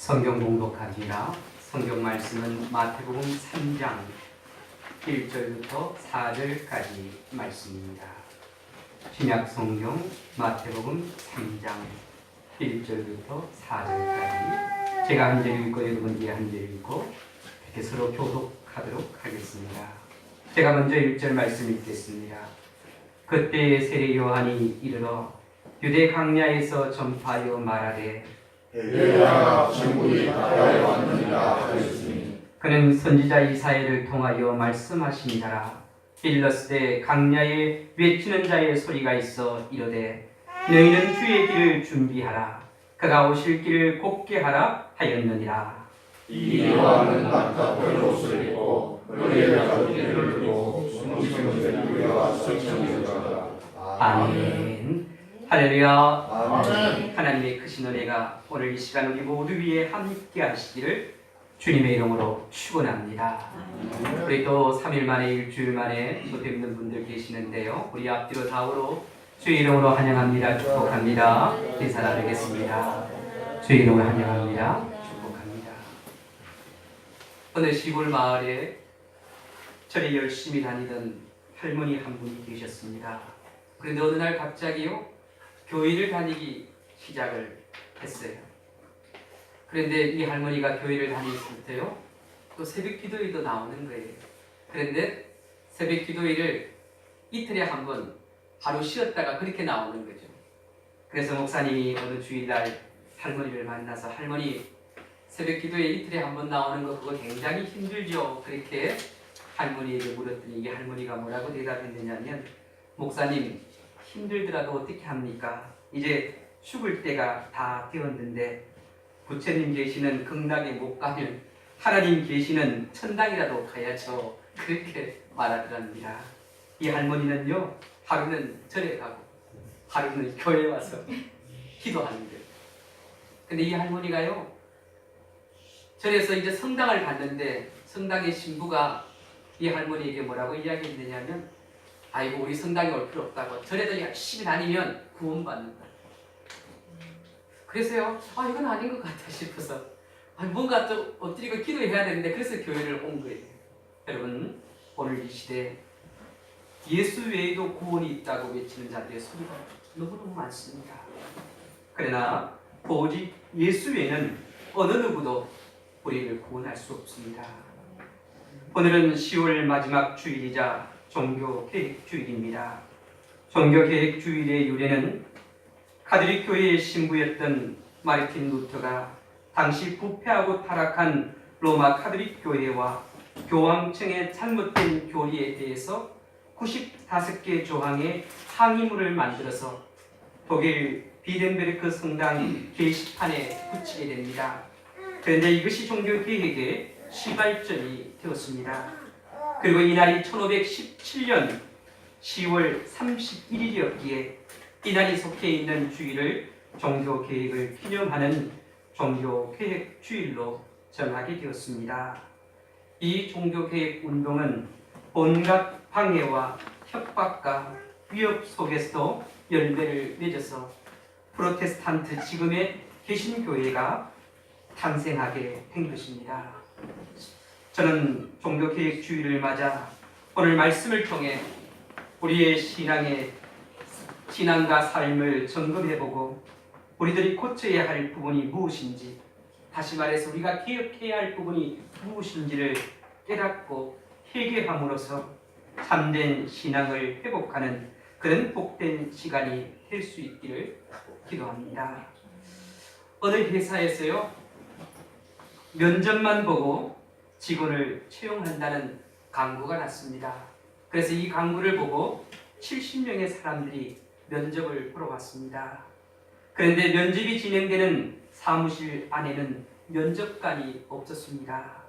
성경 공독하기라. 성경 말씀은 마태복음 3장 1절부터 4절까지 말씀입니다. 신약 성경 마태복음 3장 1절부터 4절까지 제가 한 절 읽고 여러분들이 한 절 읽고 이렇게 서로 교독하도록 하겠습니다. 제가 먼저 1절 말씀 읽겠습니다. 그때 세례 요한이 이르러 유대 강야에서 전파하여 말하되 엘리야가 천국이 가까이 왔느니라 하였으니 그는 선지자 이사야를 통하여 말씀하시니라. 일렀으되 강야에 외치는 자의 소리가 있어 이르되 너희는 주의 길을 준비하라 그가 오실 길을 곧게 하라 하였느니라. 이 요한은 낯가쁜 옷을 입고 머리에 가죽띠를 두고 성경의 유리와 성경에다가 아멘. 할렐루야. 아멘. 하나님의 크신 은혜가 오늘 이 시간 우리 모두 위에 함께 하시기를 주님의 이름으로 축원합니다. 우리 또 3일 만에 일주일 만에 또 뵙는 분들 계시는데요. 우리 앞뒤로 좌우로 주의 이름으로 환영합니다. 축복합니다. 인사 나누겠습니다. 주의 이름으로 환영합니다. 축복합니다. 어느 시골 마을에 절에 열심히 다니던 할머니 한 분이 계셨습니다. 그런데 어느 날 갑자기요 교회를 다니기 시작을 했어요. 그런데 이 할머니가 교회를 다녔을 때요 또 새벽 기도회도 나오는 거예요. 그런데 새벽 기도회를 이틀에 한 번 하루 쉬었다가 그렇게 나오는 거죠. 그래서 목사님이 어느 주일날 할머니를 만나서 할머니 새벽 기도회 이틀에 한 번 나오는 거 그거 굉장히 힘들죠. 그렇게 할머니에게 물었더니 이 할머니가 뭐라고 대답했느냐면 목사님 힘들더라도 어떻게 합니까? 이제 죽을 때가 다 되었는데 부처님 계시는 극락에 못 가면 하나님 계시는 천당이라도 가야죠. 그렇게 말하더랍니다. 이 할머니는요 하루는 절에 가고 하루는 교회에 와서 기도하는 거예요. 근데 이 할머니가요 절에서 이제 성당을 갔는데 성당의 신부가 이 할머니에게 뭐라고 이야기했느냐면 아이고 우리 성당에 올 필요 없다고 절에도 열심히 다니면 구원받는다. 그래서요 이건 아닌 것 같아 싶어서 뭔가 또 엎드리고 기도해야 되는데 그래서 교회를 온 거예요. 여러분 오늘 이 시대에 예수 외에도 구원이 있다고 외치는 자들의 소리가 너무너무 많습니다. 그러나 오직 예수 외에는 어느 누구도 우리를 구원할 수 없습니다. 오늘은 10월 마지막 주일이자 종교개혁주일입니다. 종교개혁주일의 유래는 카톨릭 교회의 신부였던 마르틴 루터가 당시 부패하고 타락한 로마 카톨릭 교회와 교황청의 잘못된 교리에 대해서 95개 조항의 항의문을 만들어서 독일 비덴베르크 성당 게시판에 붙이게 됩니다. 그런데 이것이 종교개혁의 시발점이 되었습니다. 그리고 이날이 1517년 10월 31일이었기에 이날이 속해 있는 주일을 종교개혁을 기념하는 종교개혁주일로 정하게 되었습니다. 이 종교개혁 운동은 온갖 방해와 협박과 위협 속에서도 열매를 맺어서 프로테스탄트 지금의 개신교회가 탄생하게 된 것입니다. 저는 종교개혁주의를 맞아 오늘 말씀을 통해 우리의 신앙과 삶을 점검해보고 우리들이 고쳐야 할 부분이 무엇인지 다시 말해서 우리가 개혁해야 할 부분이 무엇인지를 깨닫고 회개함으로써 참된 신앙을 회복하는 그런 복된 시간이 될 수 있기를 기도합니다. 어느 회사에서요 면접만 보고 직원을 채용한다는 광고가 났습니다. 그래서 이 광고를 보고 70명의 사람들이 면접을 보러 왔습니다. 그런데 면접이 진행되는 사무실 안에는 면접관이 없었습니다.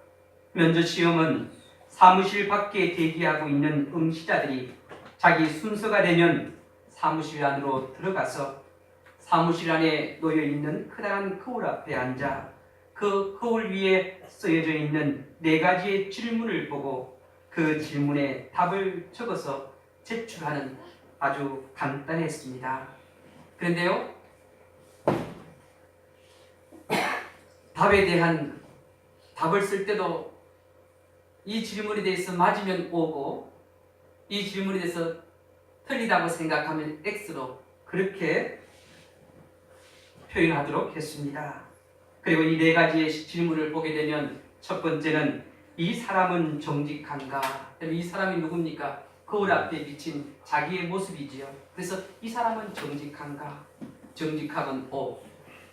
면접 시험은 사무실 밖에 대기하고 있는 응시자들이 자기 순서가 되면 사무실 안으로 들어가서 사무실 안에 놓여있는 커다란 거울 앞에 앉아 그 거울 위에 쓰여져 있는 4가지의 질문을 보고 그 질문에 답을 적어서 제출하는 아주 간단했습니다. 그런데요 답에 대한 답을 쓸 때도 이 질문에 대해서 맞으면 O고 이 질문에 대해서 틀리다고 생각하면 X로 그렇게 표현하도록 했습니다. 그리고 이 네 가지의 질문을 보게 되면 첫 번째는 이 사람은 정직한가? 이 사람이 누굽니까? 거울 앞에 비친 자기의 모습이지요. 그래서 이 사람은 정직한가? 정직하면 O,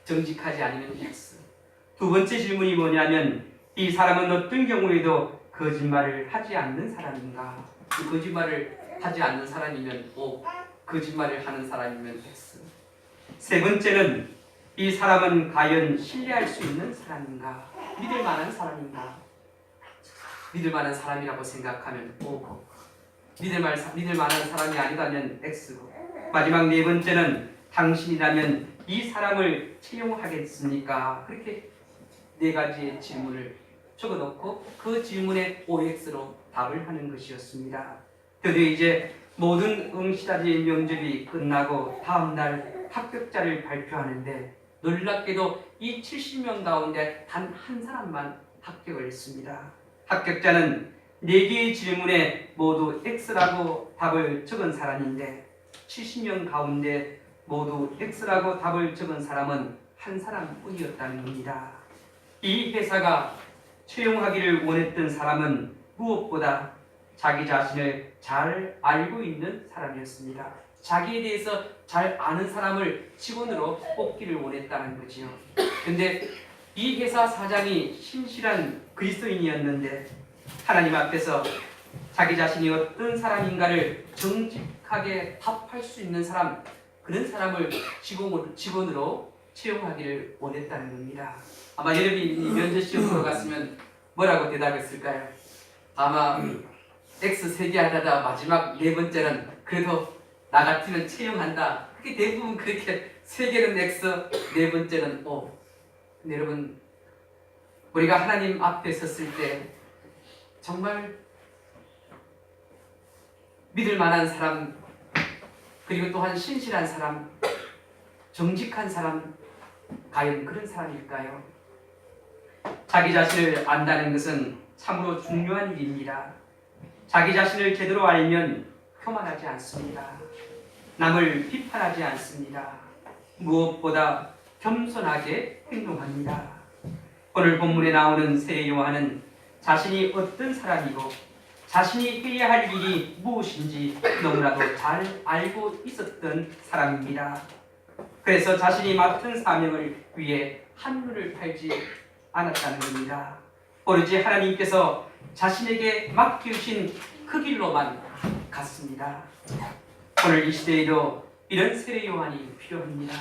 정직하지 않으면 X. 두 번째 질문이 뭐냐면 이 사람은 어떤 경우에도 거짓말을 하지 않는 사람인가? 그 거짓말을 하지 않는 사람이면 O, 거짓말을 하는 사람이면 X. 세 번째는 이 사람은 과연 신뢰할 수 있는 사람인가? 믿을 만한 사람인가? 믿을 만한 사람이라고 생각하면 O고 믿을 만한 사람이 아니다면 X고 마지막 네 번째는 당신이라면 이 사람을 채용하겠습니까? 그렇게 네 가지의 질문을 적어놓고 그 질문에 OX로 답을 하는 것이었습니다. 드디어 이제 모든 응시자들의 면접이 끝나고 다음날 합격자를 발표하는데 놀랍게도 이 70명 가운데 단 한 사람만 합격을 했습니다. 합격자는 4개의 질문에 모두 X라고 답을 적은 사람인데 70명 가운데 모두 X라고 답을 적은 사람은 한 사람뿐이었다는 겁니다. 이 회사가 채용하기를 원했던 사람은 무엇보다 자기 자신을 잘 알고 있는 사람이었습니다. 자기에 대해서 잘 아는 사람을 직원으로 뽑기를 원했다는 거지요. 근데 이 회사 사장이 신실한 그리스도인이었는데 하나님 앞에서 자기 자신이 어떤 사람인가를 정직하게 답할 수 있는 사람, 그런 사람을 직원으로 채용하기를 원했다는 겁니다. 아마 여러분이 면접 시험 보러 갔으면 뭐라고 대답했을까요? 아마 X 3개 하다가 마지막 네 번째는 그래도 나 같으면 채용한다. 그게 대부분 그렇게 3개는 X, 네 번째는 O. 근데 여러분, 우리가 하나님 앞에 섰을 때 정말 믿을 만한 사람, 그리고 또한 신실한 사람, 정직한 사람, 과연 그런 사람일까요? 자기 자신을 안다는 것은 참으로 중요한 일입니다. 자기 자신을 제대로 알면 교만하지 않습니다. 남을 비판하지 않습니다. 무엇보다 겸손하게 행동합니다. 오늘 본문에 나오는 세례 요한은 자신이 어떤 사람이고 자신이 해야 할 일이 무엇인지 너무나도 잘 알고 있었던 사람입니다. 그래서 자신이 맡은 사명을 위해 한눈을 팔지 않았다는 겁니다. 오로지 하나님께서 자신에게 맡기신 그 길로만 갔습니다. 오늘 이 시대에도 이런 세례 요한이 필요합니다.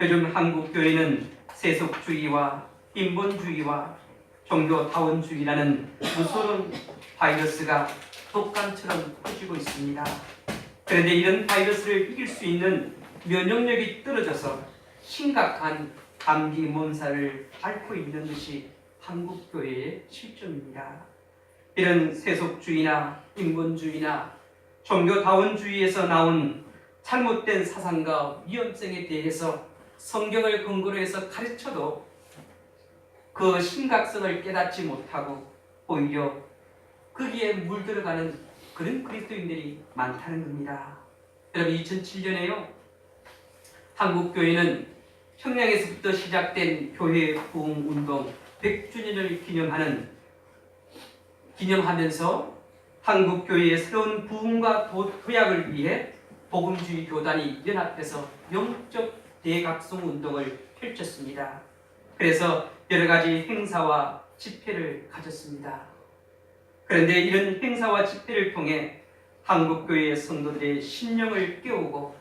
요즘 한국 교회는 세속주의와 인본주의와 종교다원주의라는 무서운 바이러스가 독감처럼 퍼지고 있습니다. 그런데 이런 바이러스를 이길 수 있는 면역력이 떨어져서 심각한 감기 몸살을 앓고 있는 것이 한국 교회의 실정입니다. 이런 세속주의나 인본주의나 종교다원주의에서 나온 잘못된 사상과 위험성에 대해서 성경을 근거로 해서 가르쳐도 그 심각성을 깨닫지 못하고 오히려 거기에 물들어가는 그런 그리스도인들이 많다는 겁니다. 여러분 2007년에요. 한국교회는 평양에서부터 시작된 교회 부흥운동 100주년을 기념하면서 한국교회의 새로운 부흥과 도약을 위해 복음주의 교단이 연합해서 영적 대각성 운동을 펼쳤습니다. 그래서 여러 가지 행사와 집회를 가졌습니다. 그런데 이런 행사와 집회를 통해 한국교회의 성도들의 심령을 깨우고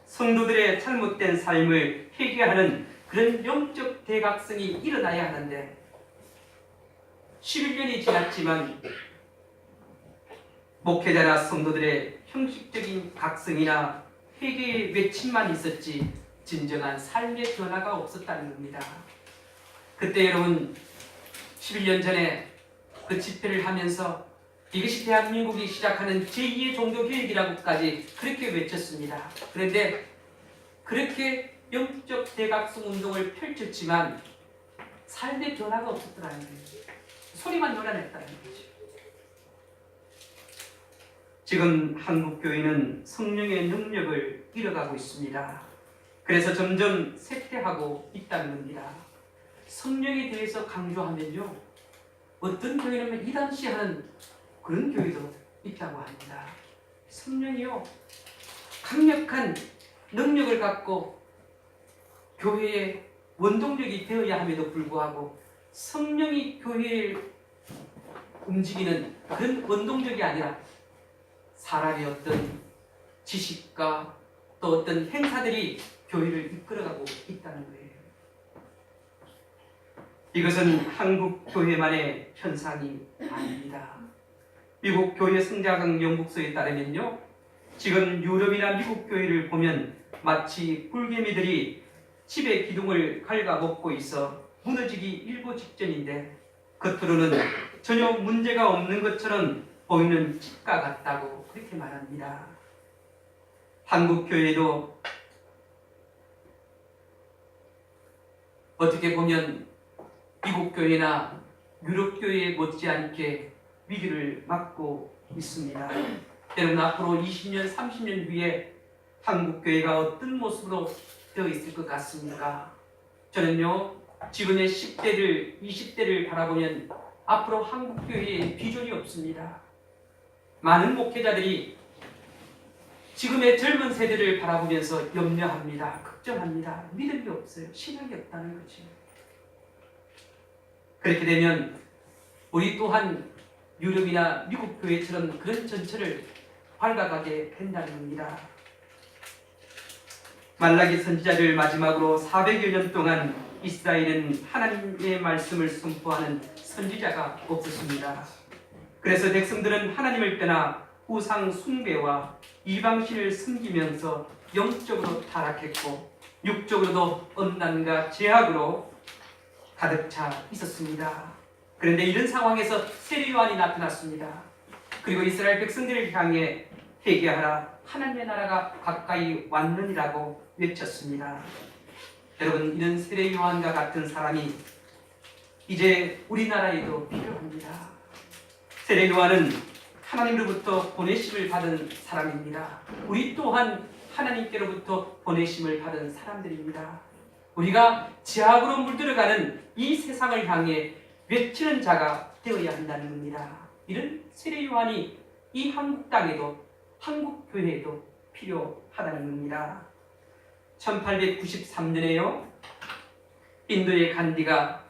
성도들의 잘못된 삶을 회개하는 그런 영적 대각성이 일어나야 하는데 11년이 지났지만 목회자나 성도들의 형식적인 각성이나 회개의 외침만 있었지 진정한 삶의 변화가 없었다는 겁니다. 그때 여러분 11년 전에 그 집회를 하면서 이것이 대한민국이 시작하는 제2의 종교개혁이라고까지 그렇게 외쳤습니다. 그런데 그렇게 영적 대각성 운동을 펼쳤지만 삶의 변화가 없었더라는 거예요. 소리만 요란했다는 거죠. 지금 한국교회는 성령의 능력을 잃어가고 있습니다. 그래서 점점 쇠퇴하고 있다는 겁니다. 성령에 대해서 강조하면요, 어떤 교회는 이단시하는 그런 교회도 있다고 합니다. 성령이요, 강력한 능력을 갖고 교회의 원동력이 되어야 함에도 불구하고 성령이 교회를 움직이는 그런 원동력이 아니라 사람의 어떤 지식과 또 어떤 행사들이 교회를 이끌어가고 있다는 거예요. 이것은 한국 교회만의 현상이 아닙니다. 미국 교회 성장학 연구소에 따르면요, 지금 유럽이나 미국 교회를 보면 마치 불개미들이 집의 기둥을 갉아먹고 있어 무너지기 일보 직전인데 겉으로는 전혀 문제가 없는 것처럼 보이는 집과 같다고 그렇게 말합니다. 한국 교회도 어떻게 보면 미국 교회나 유럽 교회에 못지않게 위기를 맞고 있습니다. 여러분, 앞으로 20년, 30년 뒤에 한국 교회가 어떤 모습으로 되어 있을 것 같습니까? 저는요, 지금의 10대를, 20대를 바라보면 앞으로 한국 교회에 비전이 없습니다. 많은 목회자들이 지금의 젊은 세대를 바라보면서 염려합니다. 걱정합니다. 믿음이 없어요. 신앙이 없다는 거죠. 그렇게 되면 우리 또한 유럽이나 미국 교회처럼 그런 전철을 밟아가게 된다는 겁니다. 말라기 선지자를 마지막으로 400여 년 동안 이스라엘은 하나님의 말씀을 선포하는 선지자가 없었습니다. 그래서 백성들은 하나님을 떠나 우상 숭배와 이방신을 섬기면서 영적으로 타락했고 육적으로도 엄난과 죄악으로 가득 차 있었습니다. 그런데 이런 상황에서 세례 요한이 나타났습니다. 그리고 이스라엘 백성들을 향해 회개하라, 하나님의 나라가 가까이 왔느니라고 외쳤습니다. 여러분, 이런 세례 요한과 같은 사람이 이제 우리나라에도 필요합니다. 세례 요한은 하나님으로부터 보내심을 받은 사람입니다. 우리 또한 하나님께로부터 보내심을 받은 사람들입니다. 우리가 죄악으로 물들어가는 이 세상을 향해 외치는 자가 되어야 한다는 겁니다. 이런 세례 요한이 이 한국 땅에도 한국 교회에도 필요하다는 겁니다. 1893년에요, 인도의 간디가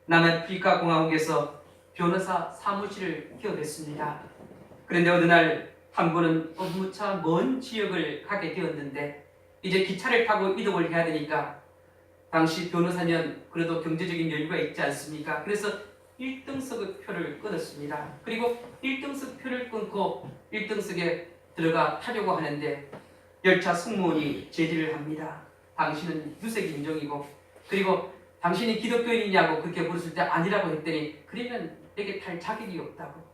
남아프리카 공화국에서 변호사 사무실을 기업했습니다. 그런데 어느 날 한 분은 무차 먼 지역을 가게 되었는데 이제 기차를 타고 이동을 해야 되니까 당시 변호사면 그래도 경제적인 여유가 있지 않습니까? 그래서 1등석 표를 끊었습니다. 그리고 1등석 표를 끊고 1등석에 들어가 타려고 하는데 열차 승무원이 제지를 합니다. 당신은 유색 인종이고 그리고 당신이 기독교인이냐고 그렇게 물었을 때 아니라고 했더니 그러면 내게 탈 자격이 없다고.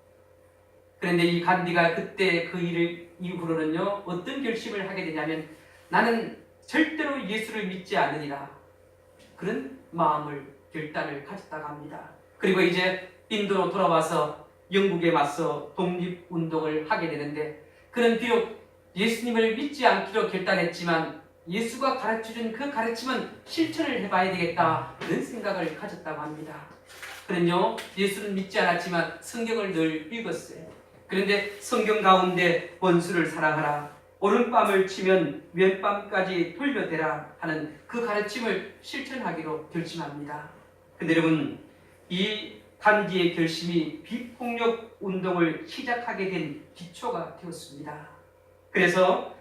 그런데 이 간디가 그때 그 일을 이후로는요, 어떤 결심을 하게 되냐면 나는 절대로 예수를 믿지 않으리라, 그런 마음을 결단을 가졌다고 합니다. 그리고 이제 인도로 돌아와서 영국에 맞서 독립운동을 하게 되는데 그는 비록 예수님을 믿지 않기로 결단했지만 예수가 가르쳐준 그 가르침은 실천을 해봐야 되겠다, 그런 생각을 가졌다고 합니다. 그는요, 예수는 믿지 않았지만 성경을 늘 읽었어요. 그런데 성경 가운데 원수를 사랑하라, 오른밤을 치면 왼밤까지 돌려대라 하는 그 가르침을 실천하기로 결심합니다. 근데 여러분, 이 간디의 결심이 비폭력 운동을 시작하게 된 기초가 되었습니다. 그래서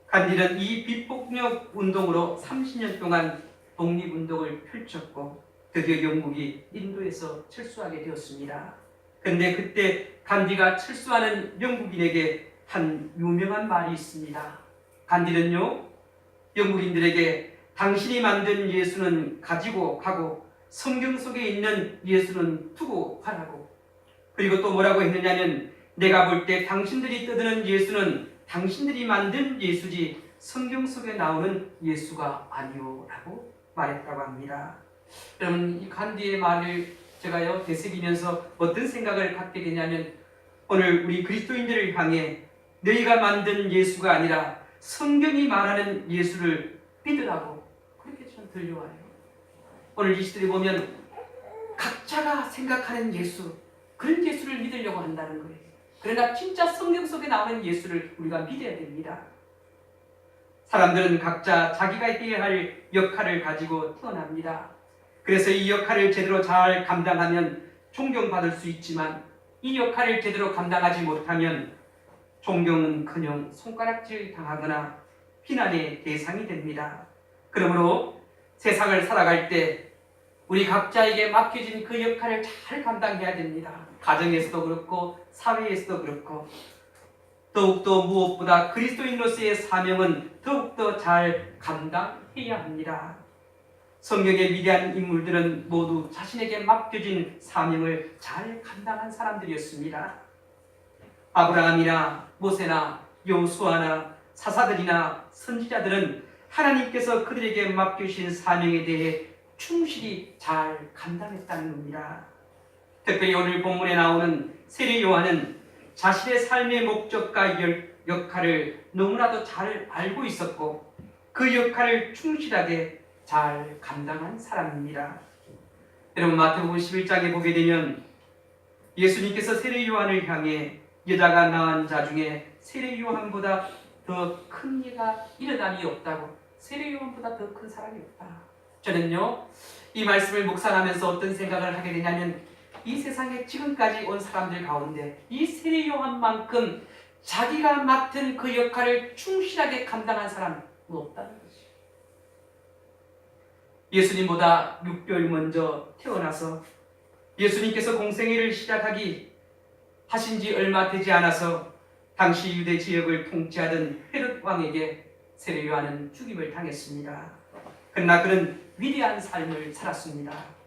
간디는 이 비폭력 운동으로 30년 동안 독립운동을 펼쳤고 드디어 영국이 인도에서 철수하게 되었습니다. 그런데 그때 간디가 철수하는 영국인에게 한 유명한 말이 있습니다. 간디는요, 영국인들에게 당신이 만든 예수는 가지고 가고 성경 속에 있는 예수는 두고 가라고, 그리고 또 뭐라고 했느냐면 내가 볼 때 당신들이 떠드는 예수는 당신들이 만든 예수지 성경 속에 나오는 예수가 아니오 라고 말했다고 합니다. 여러분, 이 간디의 말을 제가요 되새기면서 어떤 생각을 갖게 되냐면, 오늘 우리 그리스도인들을 향해 너희가 만든 예수가 아니라 성경이 말하는 예수를 믿으라고 그렇게 좀 들려와요. 오늘 이 시대에 보면 각자가 생각하는 예수, 그런 예수를 믿으려고 한다는 거예요. 그러나 진짜 성경 속에 나오는 예수를 우리가 믿어야 됩니다. 사람들은 각자 자기가 해야 할 역할을 가지고 태어납니다. 그래서 이 역할을 제대로 잘 감당하면 존경받을 수 있지만, 이 역할을 제대로 감당하지 못하면 존경은커녕 손가락질 당하거나 비난의 대상이 됩니다. 그러므로 세상을 살아갈 때 우리 각자에게 맡겨진 그 역할을 잘 감당해야 됩니다. 가정에서도 그렇고 사회에서도 그렇고, 더욱더 무엇보다 그리스도인으로서의 사명은 더욱더 잘 감당해야 합니다. 성경의 위대한 인물들은 모두 자신에게 맡겨진 사명을 잘 감당한 사람들이었습니다. 아브라함이나 모세나 여호수아나 사사들이나 선지자들은 하나님께서 그들에게 맡기신 사명에 대해 충실히 잘 감당했다는 겁니다. 특별히 오늘 본문에 나오는 세례 요한은 자신의 삶의 목적과 역할을 너무나도 잘 알고 있었고, 그 역할을 충실하게 잘 감당한 사람입니다. 여러분, 마태복음 11장에 보게 되면 예수님께서 세례 요한을 향해 여자가 낳은 자 중에 세례 요한보다 더 큰 예가 일어남이 없다고, 세례 요한보다 더 큰 사람이 없다. 저는요, 이 말씀을 묵상하면서 어떤 생각을 하게 되냐면, 이 세상에 지금까지 온 사람들 가운데 이 세례 요한만큼 자기가 맡은 그 역할을 충실하게 감당한 사람은 없다는 것이죠. 예수님보다 6개월 먼저 태어나서 예수님께서 공생애를 시작하기 하신 지 얼마 되지 않아서 당시 유대 지역을 통치하던 헤롯 왕에게 세례 요한은 죽임을 당했습니다. 그러나 그는 위대한 삶을 살았습니다.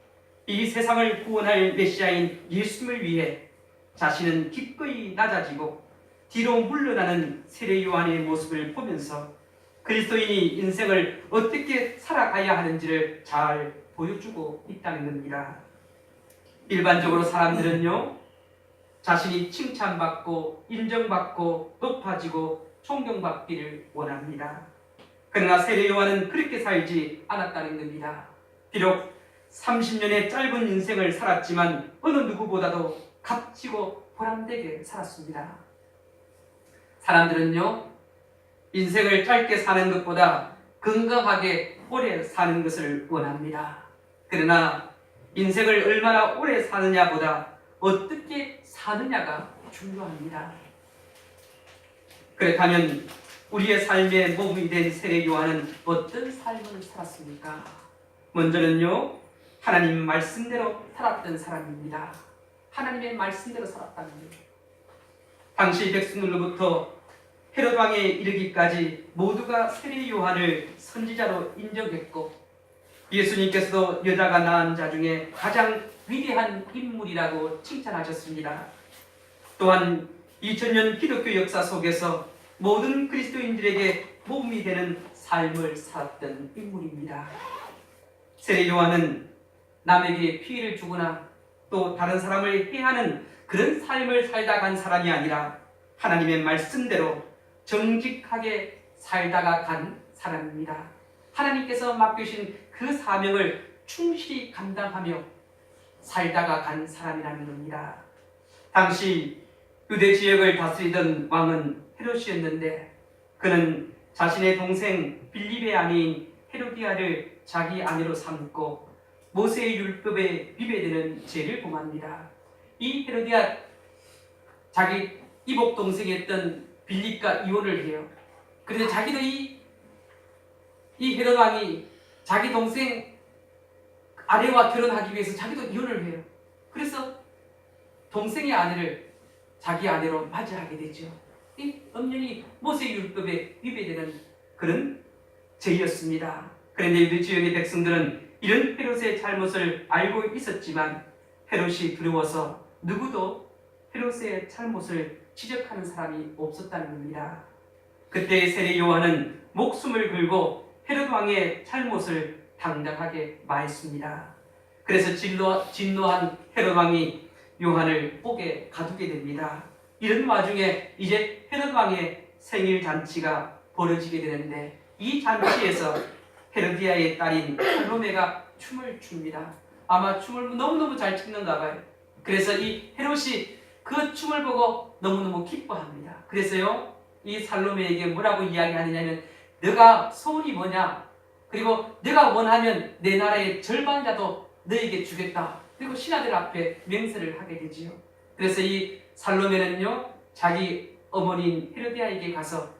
이 세상을 구원할 메시아인 예수님을 위해 자신은 기꺼이 낮아지고 뒤로 물러나는 세례 요한의 모습을 보면서 그리스도인이 인생을 어떻게 살아가야 하는지를 잘 보여주고 있다는 겁니다. 일반적으로 사람들은요, 자신이 칭찬받고 인정받고 높아지고 존경받기를 원합니다. 그러나 세례 요한은 그렇게 살지 않았다는 겁니다. 비록 30년의 짧은 인생을 살았지만 어느 누구보다도 값지고 보람되게 살았습니다. 사람들은요, 인생을 짧게 사는 것보다 건강하게 오래 사는 것을 원합니다. 그러나 인생을 얼마나 오래 사느냐보다 어떻게 사느냐가 중요합니다. 그렇다면 우리의 삶의 몸이 된 세례 요한은 어떤 삶을 살았습니까? 먼저는요, 하나님 말씀대로 살았던 사람입니다. 하나님의 말씀대로 살았다는 거예요. 당시 백성들로부터 헤롯 왕에 이르기까지 모두가 세례 요한을 선지자로 인정했고, 예수님께서도 여자가 낳은 자 중에 가장 위대한 인물이라고 칭찬하셨습니다. 또한 2000년 기독교 역사 속에서 모든 그리스도인들에게 모범이 되는 삶을 살았던 인물입니다. 세례 요한은 남에게 피해를 주거나 또 다른 사람을 해하는 그런 삶을 살다 간 사람이 아니라 하나님의 말씀대로 정직하게 살다가 간 사람입니다. 하나님께서 맡기신 그 사명을 충실히 감당하며 살다가 간 사람이라는 겁니다. 당시 유대 지역을 다스리던 왕은 헤롯이었는데, 그는 자신의 동생 빌립의 아내인 헤로디아를 자기 아내로 삼고 모세의 율법에 위배되는 죄를 범합니다. 이 헤로디아, 자기 이복 동생이었던 빌립과 이혼을 해요. 그런데 자기도 이 헤롯 왕이 자기 동생 아내와 결혼하기 위해서 자기도 이혼을 해요. 그래서 동생의 아내를 자기 아내로 맞이하게 되죠. 이 엄연히 모세의 율법에 위배되는 그런 죄였습니다. 그런데 유대 지역의 백성들은 이런 헤롯의 잘못을 알고 있었지만 헤롯이 두려워서 누구도 헤롯의 잘못을 지적하는 사람이 없었다는 겁니다. 그때 세례 요한은 목숨을 걸고 헤롯 왕의 잘못을 당당하게 말했습니다. 그래서 진노한 헤롯 왕이 요한을 옥에 가두게 됩니다. 이런 와중에 이제 헤롯 왕의 생일 잔치가 벌어지게 되는데 이 잔치에서 헤로디아의 딸인 살로메가 춤을 춥니다. 아마 춤을 너무너무 잘 추는가 봐요. 그래서 이 헤롯이 그 춤을 보고 너무너무 기뻐합니다. 그래서요, 이 살로메에게 뭐라고 이야기하느냐면, 너가 소원이 뭐냐? 그리고 내가 원하면 내 나라의 절반이라도 너에게 주겠다. 그리고 신하들 앞에 맹세를 하게 되지요. 그래서 이 살로메는요, 자기 어머니인 헤로디아에게 가서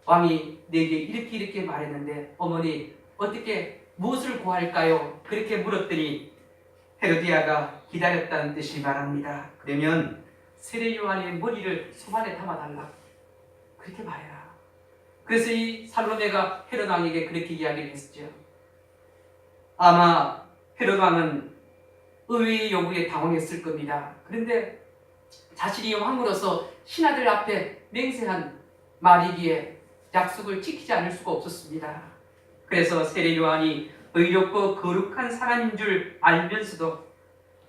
왕이 내게 이렇게 말했는데 어머니 어떻게 무엇을 구할까요? 그렇게 물었더니 헤로디아가 기다렸다는 뜻이 말합니다. 그러면 세례 요한의 머리를 소반에 담아달라. 그렇게 말해라. 그래서 이 살로메가 헤롯 왕에게 그렇게 이야기를 했죠. 아마 헤롯 왕은 의외의 요구에 당황했을 겁니다. 그런데 자신이 왕으로서 신하들 앞에 맹세한 말이기에 약속을 지키지 않을 수가 없었습니다. 그래서 세례 요한이 의롭고 거룩한 사람인 줄 알면서도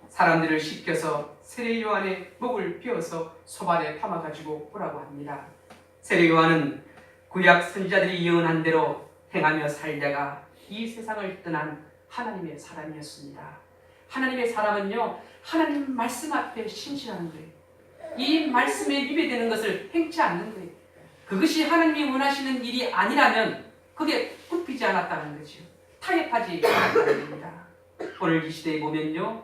사람들을 시켜서 세례 요한의 목을 베어서 소반에 담아가지고 오라고 합니다. 세례 요한은 구약 선지자들이 예언한 대로 행하며 살다가 이 세상을 떠난 하나님의 사람이었습니다. 하나님의 사람은요, 하나님 말씀 앞에 신실한 거예요. 이 말씀에 위배되는 것을 행치 않는 거예요. 그것이 하나님이 원하시는 일이 아니라면 그게 굽히지 않았다는 거죠. 타협하지 않았다는 겁니다. 오늘 이 시대에 보면요,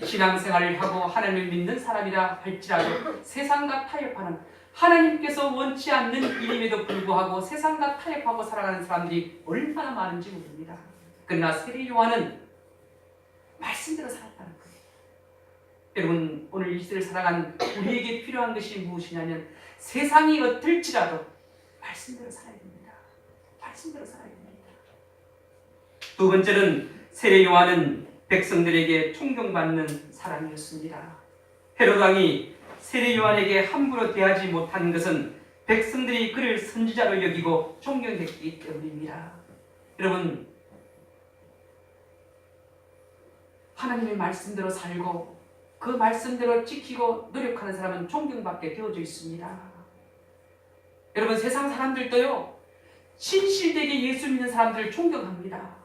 신앙생활을 하고 하나님을 믿는 사람이라 할지라도 세상과 타협하는, 하나님께서 원치 않는 일임에도 불구하고 세상과 타협하고 살아가는 사람들이 얼마나 많은지 모릅니다. 그러나 세례 요한은 말씀대로 살았다는 거예요. 여러분, 오늘 이 시대를 살아가는 우리에게 필요한 것이 무엇이냐면 세상이 어떨지라도 말씀대로 살아야 됩니다. 말씀대로 살아야 됩니다. 두 번째는 세례 요한은 백성들에게 존경받는 사람이었습니다. 헤롯 왕이 세례 요한에게 함부로 대하지 못한 것은 백성들이 그를 선지자로 여기고 존경했기 때문입니다. 여러분, 하나님의 말씀대로 살고 그 말씀대로 지키고 노력하는 사람은 존경받게 되어져 있습니다. 여러분, 세상 사람들도요, 신실되게 예수 믿는 사람들을 존경합니다.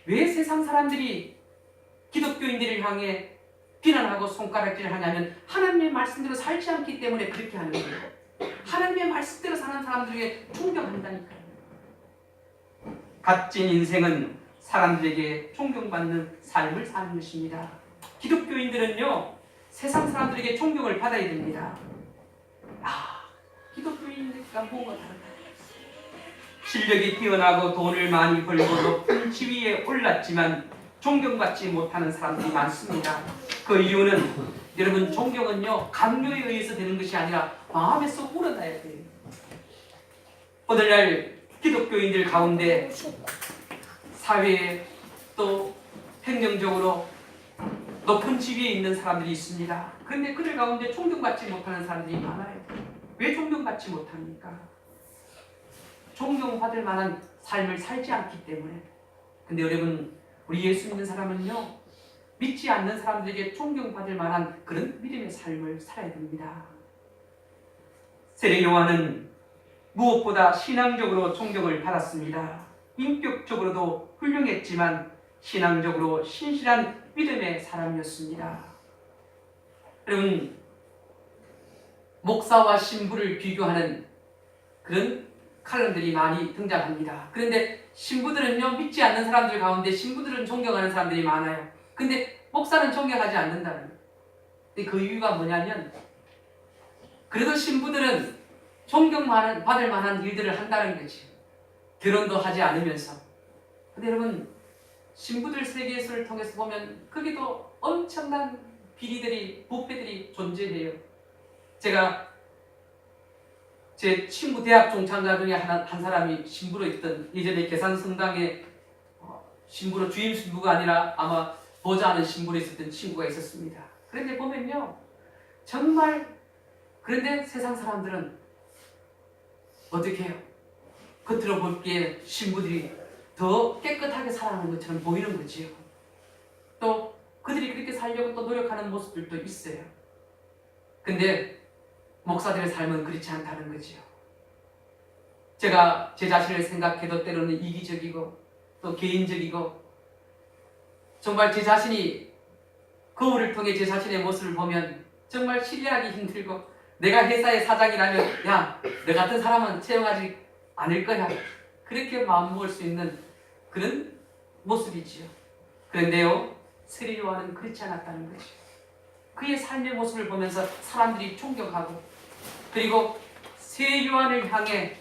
왜 세상 사람들이 기독교인들을 향해 비난하고 손가락질을 하냐면 하나님의 말씀대로 살지 않기 때문에 그렇게 하는 거예요. 하나님의 말씀대로 사는 사람들에게 존경한다니까요. 값진 인생은 사람들에게 존경받는 삶을 사는 것입니다. 기독교인들은요, 세상 사람들에게 존경을 받아야 됩니다. 기독교인들과 뭔가 다르다. 실력이 뛰어나고 돈을 많이 벌고 높은 지위에 올랐지만 존경받지 못하는 사람들이 많습니다. 그 이유는 여러분, 존경은요, 강요에 의해서 되는 것이 아니라 마음에서 우러나야 돼요. 오늘날 기독교인들 가운데 사회에 또 행정적으로 높은 지위에 있는 사람들이 있습니다. 그런데 그들 가운데 존경받지 못하는 사람들이 많아요. 왜 존경받지 못합니까? 존경받을 만한 삶을 살지 않기 때문에. 근데 여러분, 우리 예수 믿는 사람은요, 믿지 않는 사람들에게 존경받을 만한 그런 믿음의 삶을 살아야 됩니다. 세례 요한은 무엇보다 신앙적으로 존경을 받았습니다. 인격적으로도 훌륭했지만 신앙적으로 신실한 믿음의 사람이었습니다. 여러분, 목사와 신부를 비교하는 그런 칼럼들이 많이 등장합니다. 그런데 신부들은요, 믿지 않는 사람들 가운데 신부들은 존경하는 사람들이 많아요. 근데 목사는 존경하지 않는다는 거예요. 근데 그 이유가 뭐냐면, 그래도 신부들은 존경받을 만한 일들을 한다는 거지. 결혼도 하지 않으면서. 근데 여러분, 신부들 세계에서를 통해서 보면 거기도 엄청난 비리들이, 부패들이 존재해요. 제가 제 친구 대학 종창자 중에 한 사람이 신부로 있던, 예전에 계산성당에 신부로, 주임 신부가 아니라 아마 보좌하는 신부로 있었던 친구가 있었습니다. 그런데 보면요, 정말, 그런데 세상 사람들은 어떻게 해요? 겉으로 보기에 신부들이 더 깨끗하게 살아가는 것처럼 보이는 거지요. 또 그들이 그렇게 살려고 또 노력하는 모습들도 있어요. 근데 목사들의 삶은 그렇지 않다는 거지요. 제가 제 자신을 생각해도 때로는 이기적이고 또 개인적이고 정말 제 자신이 거울을 통해 제 자신의 모습을 보면 정말 신뢰하기 힘들고 내가 회사의 사장이라면 야, 너 같은 사람은 채용하지 않을 거야. 그렇게 마음먹을 수 있는 그런 모습이지요. 그런데요, 세례 요한은 그렇지 않았다는 거죠. 그의 삶의 모습을 보면서 사람들이 존경하고 그리고 세례 요한을 향해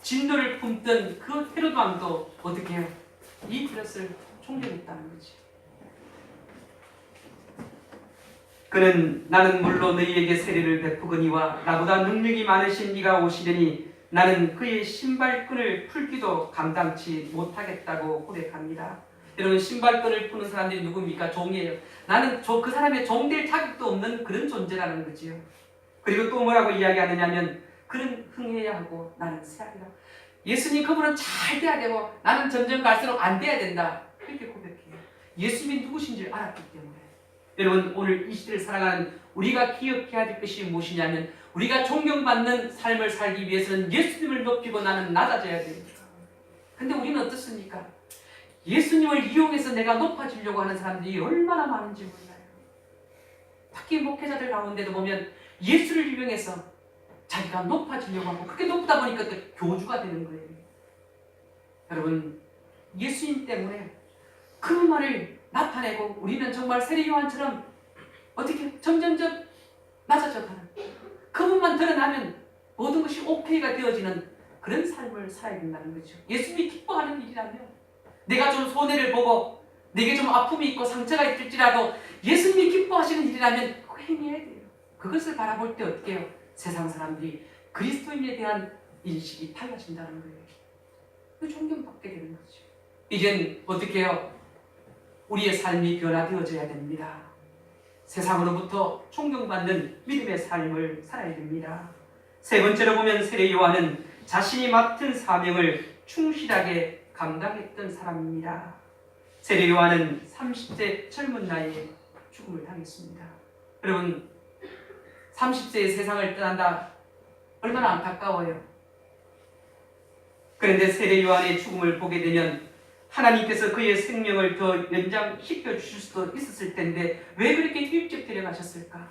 진노를 품던 그 헤롯 왕도 어떻게 해요? 이 그릇을 존경했다는 거지. 그는 나는 물론 너희에게 세례를 베푸거니와 나보다 능력이 많으신 이가 오시려니 나는 그의 신발끈을 풀기도 감당치 못하겠다고 고백합니다. 여러분, 신발끈을 푸는 사람들이 누굽니까? 종이에요. 나는 그 사람의 종될 자격도 없는 그런 존재라는 거지요. 그리고 또 뭐라고 이야기하느냐면 그는 흥해야 하고 나는 세하리라. 예수님 그분은 잘 돼야 되고 나는 점점 갈수록 안 돼야 된다. 그렇게 고백해요. 예수님이 누구신지 알았기 때문에. 여러분, 오늘 이 시대를 살아가는 우리가 기억해야 될 것이 무엇이냐면 우리가 존경받는 삶을 살기 위해서는 예수님을 높이고 나는 낮아져야 됩니다. 근데 우리는 어떻습니까? 예수님을 이용해서 내가 높아지려고 하는 사람들이 얼마나 많은지 몰라요. 특히 목회자들 가운데도 보면 예수를 이용해서 자기가 높아지려고 하고 그렇게 높다 보니까 또 교주가 되는 거예요. 여러분, 예수님 때문에 그분만을 나타내고 우리는 정말 세례 요한처럼 어떻게 점점점 낮아져가는 그분만 드러나면 모든 것이 오케이가 되어지는 그런 삶을 살아야 된다는 거죠. 예수님이 기뻐하는 일이라면 내가 좀 손해를 보고 내게 좀 아픔이 있고 상처가 있을지라도 예수님이 기뻐하시는 일이라면 그거 행해야 돼요. 그것을 바라볼 때 어떻게 해요? 세상 사람들이 그리스도인에 대한 인식이 달라진다는 거예요. 그 존경받게 되는 거죠. 이젠 어떻게 해요? 우리의 삶이 변화되어져야 됩니다. 세상으로부터 존경받는 믿음의 삶을 살아야 됩니다. 세 번째로 보면 세례 요한은 자신이 맡은 사명을 충실하게 감당했던 사람입니다. 세례 요한은 30세 젊은 나이에 죽음을 당했습니다. 여러분, 30세에 세상을 떠난다 얼마나 안타까워요. 그런데 세례 요한의 죽음을 보게 되면 하나님께서 그의 생명을 더 연장시켜 주실 수도 있었을 텐데 왜 그렇게 일찍 데려가셨을까?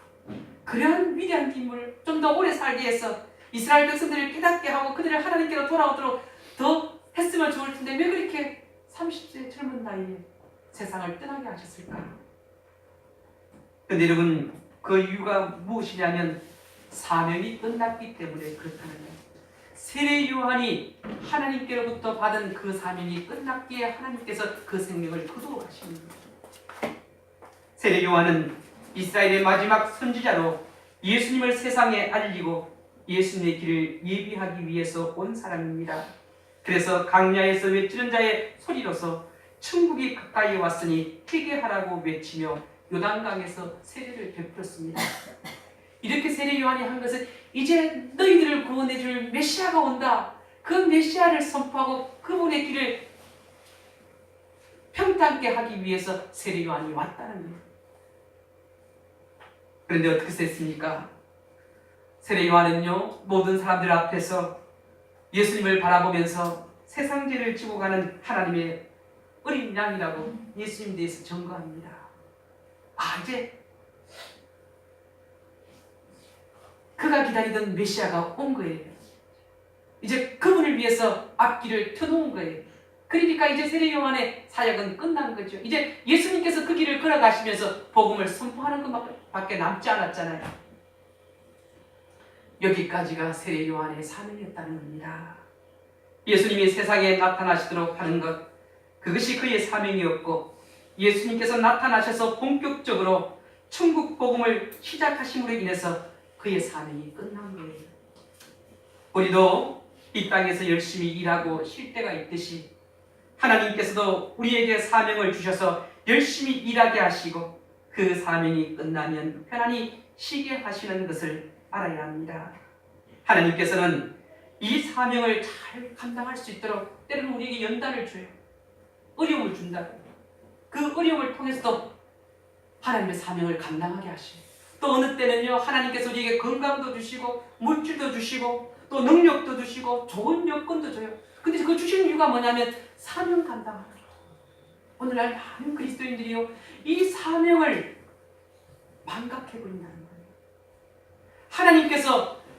그러한 위대한 인물을 좀 더 오래 살게 해서 이스라엘 백성들을 깨닫게 하고 그들을 하나님께로 돌아오도록 더 했으면 좋을 텐데 왜 그렇게 30세 젊은 나이에 세상을 떠나게 하셨을까? 그런데 여러분, 그 이유가 무엇이냐면 사명이 끝났기 때문에 그렇다는 거예요. 세례 요한이 하나님께로부터 받은 그 사명이 끝났기에 하나님께서 그 생명을 거두어 가시는 거예요. 세례 요한은 이스라엘의 마지막 선지자로 예수님을 세상에 알리고 예수님의 길을 예비하기 위해서 온 사람입니다. 그래서 강야에서 외치는 자의 소리로서 천국이 가까이 왔으니 회개하라고 외치며 요단강에서 세례를 베풀었습니다. 이렇게 세례 요한이 한 것은 이제 너희들을 구원해 줄 메시아가 온다. 그 메시아를 선포하고 그분의 길을 평탄케 하기 위해서 세례 요한이 왔다는 거예요. 그런데 어떻게 됐습니까? 세례 요한은요, 모든 사람들 앞에서 예수님을 바라보면서 세상 죄를 지고 가는 하나님의 어린 양이라고 예수님에 대해서 증거합니다. 아, 이제 그가 기다리던 메시아가 온 거예요. 이제 그분을 위해서 앞길을 펴놓은 거예요. 그러니까 이제 세례 요한의 사역은 끝난 거죠. 이제 예수님께서 그 길을 걸어가시면서 복음을 선포하는 것밖에 남지 않았잖아요. 여기까지가 세례 요한의 사명이었다는 겁니다. 예수님이 세상에 나타나시도록 하는 것, 그것이 그의 사명이었고 예수님께서 나타나셔서 본격적으로 천국 복음을 시작하심으로 인해서 그의 사명이 끝난 거예요. 우리도 이 땅에서 열심히 일하고 쉴 때가 있듯이 하나님께서도 우리에게 사명을 주셔서 열심히 일하게 하시고 그 사명이 끝나면 편안히 쉬게 하시는 것을 알아야 합니다. 하나님께서는 이 사명을 잘 감당할 수 있도록 때로는 우리에게 연단을 줘요. 어려움을 준다고. 그 어려움을 통해서도 하나님의 사명을 감당하게 하시고, 또 어느 때는요 하나님께서 우리에게 건강도 주시고 물질도 주시고 또 능력도 주시고 좋은 여건도 줘요. 근데 그 주시는 이유가 뭐냐면 사명 감당하는 거예요. 오늘날 많은 그리스도인들이요 이 사명을 망각해버린다는 거예요.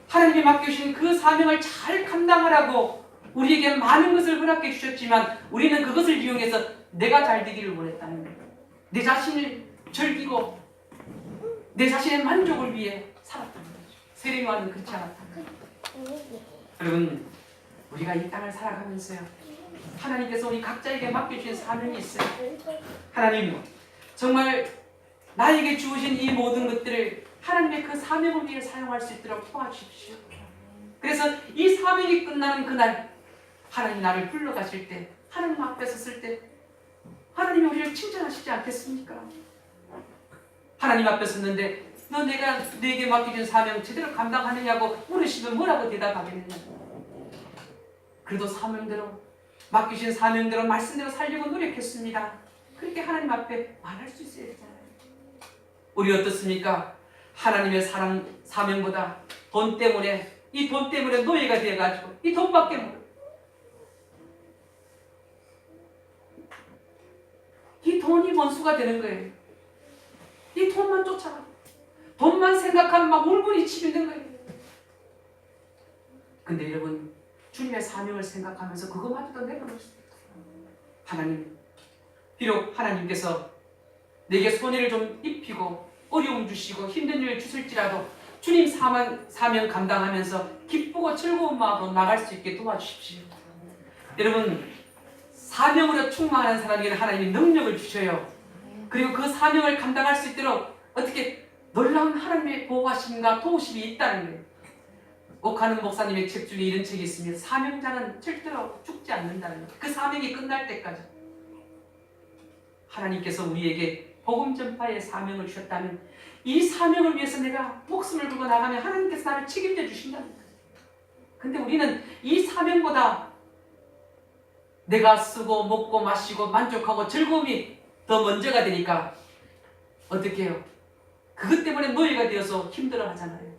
하나님이 맡겨주신 그 사명을 잘 감당하라고 우리에게 많은 것을 허락해 주셨지만 우리는 그것을 이용해서 내가 잘 되기를 원했다는 거예요. 내 자신을 즐기고 내 자신의 만족을 위해 살았다는 거죠. 세례요한은 그렇지 않았다는 거예요. 여러분, 우리가 이 땅을 살아가면서요 하나님께서 우리 각자에게 맡겨주신 사명이 있어요. 하나님, 정말 나에게 주어진 이 모든 것들을 하나님의 그 사명을 위해 사용할 수 있도록 도와주십시오. 그래서 이 사명이 끝나는 그날 하나님 나를 불러가실 때, 하나님 앞에 섰을 때 하나님이 우리를 칭찬하시지 않겠습니까? 하나님 앞에 섰는데 너 내게 맡겨준 사명 제대로 감당하느냐고 물으시면 뭐라고 대답하겠느냐고. 그래도 사명대로 맡기신 사명대로 말씀대로 살려고 노력했습니다. 그렇게 하나님 앞에 말할 수 있어야 되잖아요. 우리 어떻습니까? 하나님의 사명보다 돈 때문에 이 돈 때문에 노예가 되어가지고 이 돈밖에 모르고 이 돈이 원수가 되는 거예요. 이 돈만 쫓아가 돈만 생각하면 막 울분이 치미는 거예요. 근데 여러분 주님의 사명을 생각하면서 그거마저도 내려놓을 수 있어요. 하나님, 비록 하나님께서 내게 손해를 좀 입히고 어려움 주시고 힘든 일을 주실지라도 주님 사명 감당하면서 기쁘고 즐거운 마음으로 나갈 수 있게 도와주십시오. 여러분, 사명으로 충만한 사람에게는 하나님이 능력을 주셔요. 그리고 그 사명을 감당할 수 있도록 어떻게 놀라운 하나님의 보호하심과 도우심이 있다는 거예요. 옥하는 목사님의 책 중에 이런 책이 있습니다. 사명자는 절대로 죽지 않는다는 거예요. 그 사명이 끝날 때까지 하나님께서 우리에게 복음 전파의 사명을 주셨다면 이 사명을 위해서 내가 목숨을 걸고 나가면 하나님께서 나를 책임져 주신다는 거예요. 근데 우리는 이 사명보다 내가 쓰고 먹고 마시고 만족하고 즐거움이 더 먼저가 되니까 어떻게 해요? 그것 때문에 노예가 되어서 힘들어 하잖아요.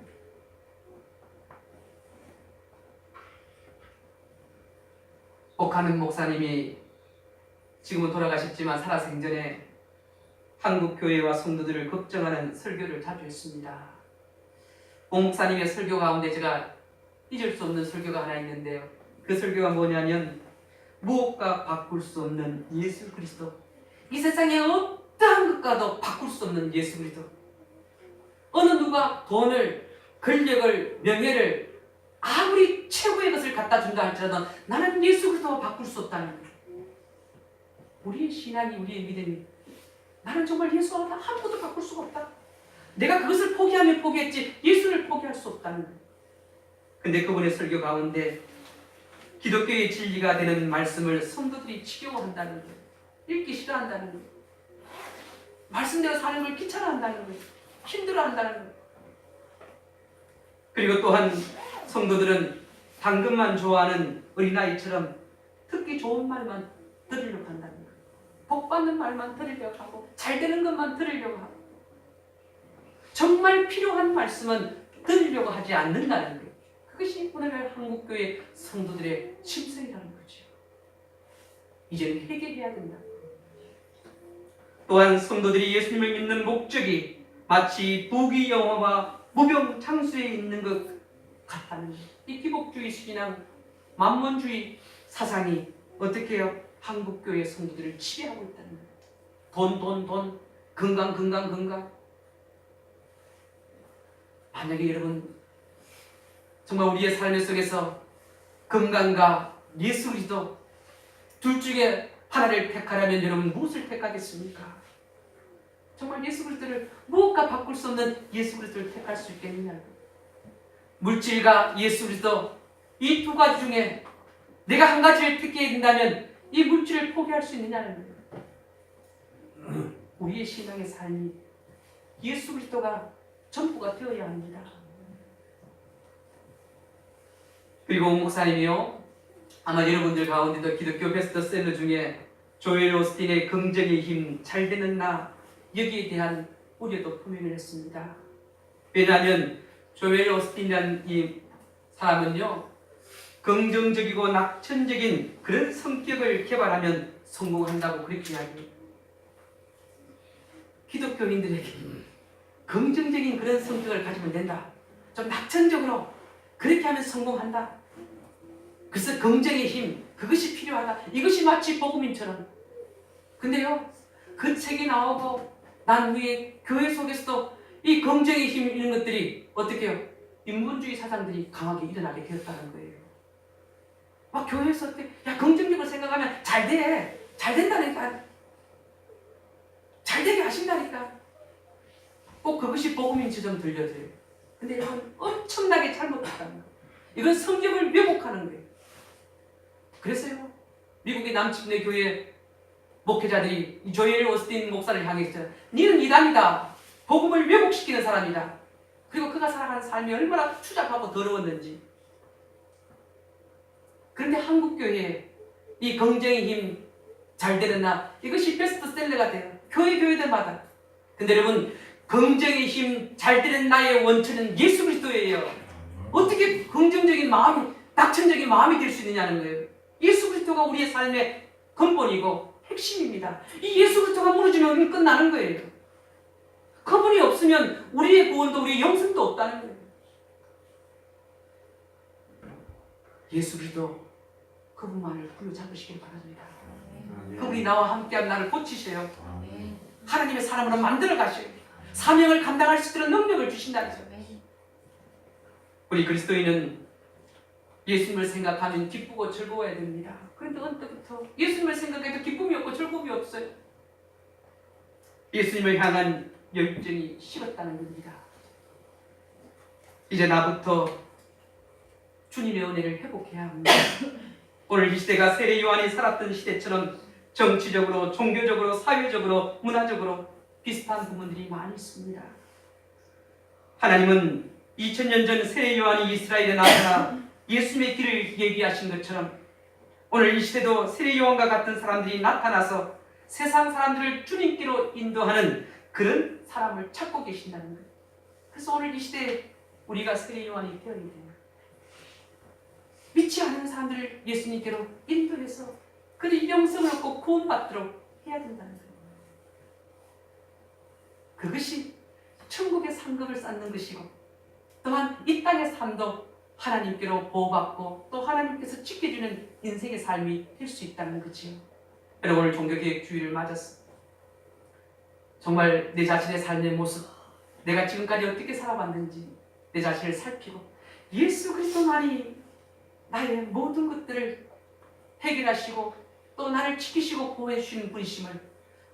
옥하는 목사님이 지금은 돌아가셨지만 살아생전에 한국 교회와 성도들을 걱정하는 설교를 자주 했습니다. 옥 목사님의 설교 가운데 제가 잊을 수 없는 설교가 하나 있는데요. 그 설교가 뭐냐면 무엇과 바꿀 수 없는 예수 그리스도. 이 세상에 어떠한 것과도 바꿀 수 없는 예수 그리스도. 어느 누가 돈을, 권력을, 명예를 아무리 최고의 것을 갖다 준다 할지라도 나는 예수 그리스도와 바꿀 수 없다는 거예요. 우리의 신앙이, 우리의 믿음이 나는 정말 예수와 아무것도 바꿀 수가 없다. 내가 그것을 포기하면 포기했지 예수를 포기할 수 없다는 거예요. 근데 그분의 설교 가운데 기독교의 진리가 되는 말씀을 성도들이 지겨워한다는 거예요. 읽기 싫어한다는 거예요. 말씀대로 사는 걸 귀찮아한다는 거예요. 힘들어한다는 거예요. 그리고 또한 성도들은 당근만 좋아하는 어린아이처럼 듣기 좋은 말만 들으려고 한다는 거예요. 복 받는 말만 들으려고 하고 잘 되는 것만 들으려고 하고 정말 필요한 말씀은 들으려고 하지 않는다는 거예요. 그것이 오늘날 한국교회 성도들의 심성이라는 거죠. 이제는 해결해야 된다. 또한 성도들이 예수님을 믿는 목적이 마치 부귀영화와 무병장수에 있는 것 같다는 거예요. 이 기복주의 신앙, 만몬주의 사상이 어떻게 해요? 한국교회 성도들을 지배하고 있다는 거예요. 돈, 건강. 만약에 여러분 정말 우리의 삶 속에서 건강과 예수 그리스도 둘 중에 하나를 택하라면 여러분 무엇을 택하겠습니까? 정말 예수 그리스도를 무엇과 바꿀 수 없는 예수 그리스도를 택할 수 있겠느냐? 물질과 예수 그리스도 이 두 가지 중에 내가 한 가지를 택해야 된다면 이 물질을 포기할 수 있느냐는 거예요. 우리의 신앙의 삶이 예수 그리스도가 전부가 되어야 합니다. 그리고 옥 목사님이요, 아마 여러분들 가운데도 기독교 베스트셀러 중에 조엘 오스틴의 긍정의 힘 잘 되는 나 여기에 대한 우려도 표명을 했습니다. 왜냐하면 조엘 오스틴이라는 이 사람은요 긍정적이고 낙천적인 그런 성격을 개발하면 성공한다고 그렇게 이야기해요. 기독교인들에게 긍정적인 그런 성격을 가지면 된다. 좀 낙천적으로 그렇게 하면 성공한다. 그래서 긍정의 힘 그것이 필요하다. 이것이 마치 복음인처럼. 근데요 그 책이 나오고 난 후에 교회 속에서도 이 긍정의 힘 이런 것들이 어떻게 해요? 인본주의 사상들이 강하게 일어나게 되었다는 거예요. 막 교회에서 어떻게 야 긍정적으로 생각하면 잘 돼. 잘 된다니까. 잘 되게 하신다니까. 꼭 그것이 복음인처럼 들려져요. 근데 이건 엄청나게 잘못했다는 거예요. 이건 성경을 왜곡하는 거예요. 그래서요 미국의 남침내 교회 목회자들이 조엘 오스틴 목사를 향해서 니는 이단이다. 복음을 왜곡시키는 사람이다. 그리고 그가 살아가는 삶이 얼마나 추잡하고 더러웠는지. 그런데 한국교회에 이 긍정의 힘 잘 되는 나 이것이 베스트셀러가 돼요. 교회들마다. 근데 여러분 긍정의 힘 잘 되는 나의 원천은 예수 그리스도예요. 어떻게 긍정적인 마음이 낙천적인 마음이 될 수 있느냐는 거예요. 예수 그리스도가 우리의 삶의 근본이고 핵심입니다. 이 예수 그리스도가 무너지면 끝나는 거예요. 그분이 없으면 우리의 구원도 우리의 영생도 없다는 거예요. 예수 그리스도 그분만을 붙잡으시길 바랍니다. 그분이 나와 함께하면 나를 고치셔요. 하나님의 사람으로 만들어 가셔요. 사명을 감당할 수 있도록 능력을 주신다는 거예요. 우리 그리스도인은 예수님을 생각하면 기쁘고 즐거워야 됩니다. 그런데 언제부터 예수님을 생각해도 기쁨이 없고 즐거움이 없어요. 예수님을 향한 열정이 식었다는 겁니다. 이제 나부터 주님의 은혜를 회복해야 합니다. 오늘 이 시대가 세례 요한이 살았던 시대처럼 정치적으로, 종교적으로, 사회적으로, 문화적으로 비슷한 부분들이 많이 있습니다. 하나님은 2000년 전 세례 요한이 이스라엘에 나타나 예수님의 길을 얘기하신 것처럼 오늘 이 시대도 세례 요한과 같은 사람들이 나타나서 세상 사람들을 주님께로 인도하는 그런 사람을 찾고 계신다는 거예요. 그래서 오늘 이 시대에 우리가 세례 요한이 되어야 돼요. 믿지 않는 사람들을 예수님께로 인도해서 그들이 영생을 얻고 구원받도록 해야 된다는 거예요. 그것이 천국의 상급을 쌓는 것이고 또한 이 땅의 삶도 하나님께로 보호받고 또 하나님께서 지켜주는 인생의 삶이 될 수 있다는 거지요. 여러분 오늘 종교개혁 주일을 맞았어. 정말 내 자신의 삶의 모습, 내가 지금까지 어떻게 살아왔는지 내 자신을 살피고 예수 그리스도만이 나의 모든 것들을 해결하시고 또 나를 지키시고 보호해 주시는 분이심을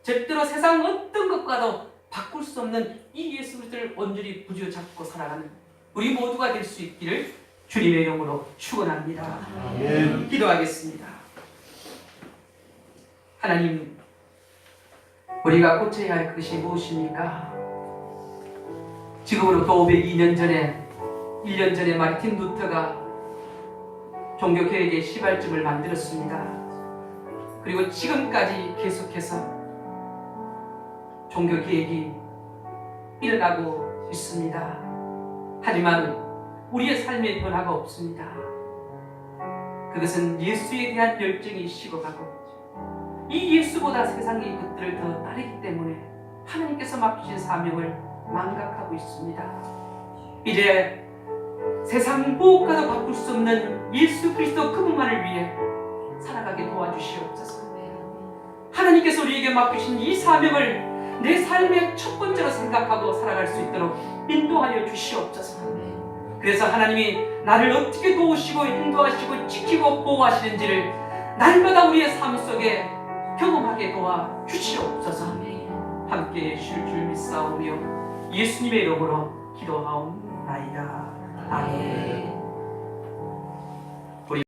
절대로 세상 어떤 것과도 바꿀 수 없는 이 예수 그리스도를 온전히 부여잡고 살아가는 우리 모두가 될 수 있기를 주님의 이름으로 축원합니다. 아멘. 기도하겠습니다. 하나님, 우리가 고쳐야 할 것이 무엇입니까? 지금으로부터 502년 전에 1년 전에 마르틴 루터가 종교개혁의 시발점을 만들었습니다. 그리고 지금까지 계속해서 종교개혁이 일어나고 있습니다. 하지만 우리의 삶에 변화가 없습니다. 그것은 예수에 대한 열정이 식어가고 이 예수보다 세상의 것들을 더 따르기 때문에 하나님께서 맡기신 사명을 망각하고 있습니다. 이제 세상 무엇과도 바꿀 수 없는 예수 그리스도 그분만을 위해 살아가게 도와주시옵소서. 하나님께서 우리에게 맡기신 이 사명을 내 삶의 첫 번째로 생각하고 살아갈 수 있도록 인도하여 주시옵소서. 그래서 하나님이 나를 어떻게 도우시고 인도하시고 지키고 보호하시는지를 날마다 우리의 삶 속에 경험하게 도와 주시옵소서. 함께 해주실 줄 믿사오며 예수님의 이름으로 기도하옵나이다. 아멘.